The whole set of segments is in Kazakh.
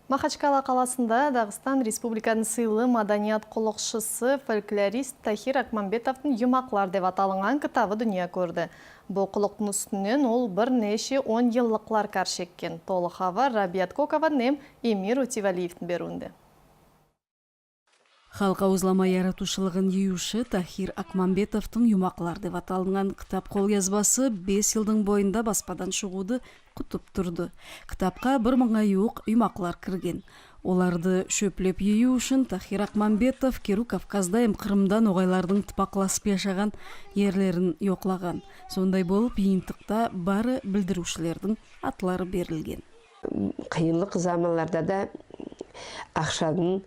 Махачкала қаласында Дағыстан Республиканың сыйлы маданият құлықшысы фольклорист Тахир Акмамбетовтың «Юмақлар» деп аталынған кітабы дүния көрді. Бұл құлықтың үстінен ол бір неше 10 еллықлар каршеккен. Толы хабар Рабиат Кокова нем Эмир Утивалиевтің беруінде. Халқа узлама яратушылығын еуші Тахир Акмамбетовтың «Юмақлар» деп аталынған кітап қолязбасы 5 жылдың бойында баспадан шығуды құтып тұрды. Кітапқа 1000-ға жуық юмақлар кірген. Оларды шөплеп ею үшін Тахир Акмамбетов Керу Кавказда Қырымдан оғайлардың тыпақласып яшаған ерлерін yoqlаған. Сондай болып, жиынтықта бары білдірушілердің атлары берілген. Қиынлық заманларда да ақшаның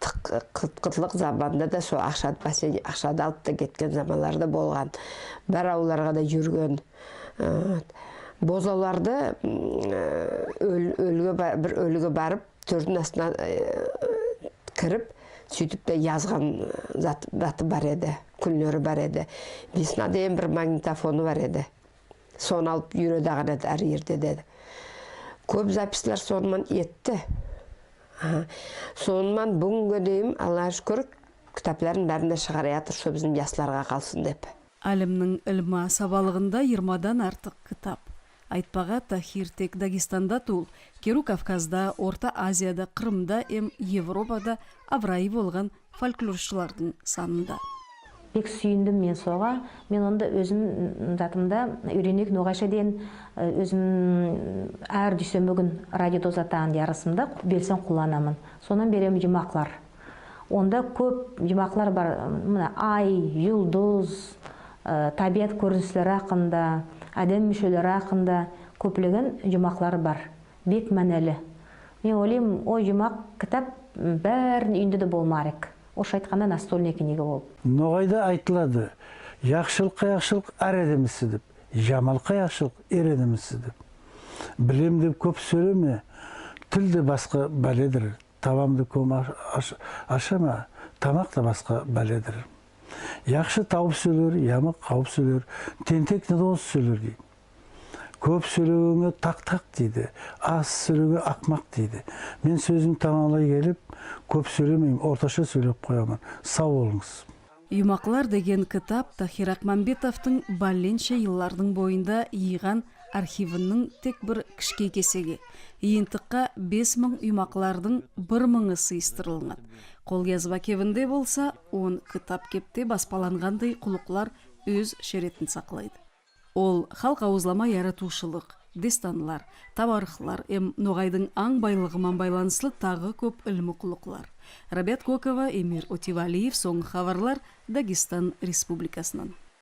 қытлық заманда да сол ақшады алып та кеткен заманларда болған. Бір ауларға да жүрген. Бозауларды бір өліге барып, төрдің астына кіріп, сөйтіп те yazған заты бар еді, күнлері бар еді. Весна дейін бір магнитофоны бар еді. Соны алып үйредіған еді әр ерде деді. Көп записілер сонымен етті. Сонымен бүгінгі дейім, Алла шүкір, кітапларын бәрінде шығара жатыр, со біздің жастарға қалсын деп. Әлімнің ілма сабалығында 20-дан артық кітап. Айтпаға Тахир тек Дагестанда тул, Керу Кавказда, Орта Азияда, Қырымда, Европада аврайы болған фольклоршылардың санында. Бек сүйіндім мен соға. Мен онда өзім затымда үйренек ноғаша дейін өзім әр дүйсенбі күн радиодозатаған ярысымда белсен құланамын. Сонан берем жұмақлар. Онда көп жұмақлар бар. Ай, юлдыз, табиат көріністері ақында, әдем мүшелері ақында көплеген жұмақлары бар. Бек мәнәлі. Мен ойлаймын, о жұмақ кітап бәрін үйінде де болмарек. Ош айтқанда настольный книга болып. Ноғайда айтылады, яқшылыққа яқшылық әр әдемісі деп, жамалқа яқшылық ер әдемісі деп. Білем деп көп сөйлеме, тіл де басқа бәледір, табамды көм ашама, тамақ та басқа бәледір. Яқшы тауып сөйлер, ямық қауып сөйлер, тентек недоныз сөйлер дейді. Көп сөйлеуіңе тақ-тақ дейді, аз сөйлеуіңе ақмақ дейді. Мен сөзім тамамлай келіп, көп сөйлемеймін, орташа сөйлеп қоямын. Сау болыңыз. «Юмақлар» деген кітап Тахир Акмамбетовтың балленше еллардың бойында иған архивінің тек бір кішкей кесеге. Иынтыққа 5000 юмақлардың 1000-ы сыйыстырылған. Қолязба кебінде болса, 10 кітап кепте баспаланғандай құлықлар өз шеретін сақлайды. Ол халқа узлама яратушылық, дестанлар, табарықлар, ноғайдың аң байлығымен байланыслы тағы көп ілмі құлықлар. Рабиат Кокова, Эмир Утивалиев, соңғы хабарлар Дагестан Республикасынан.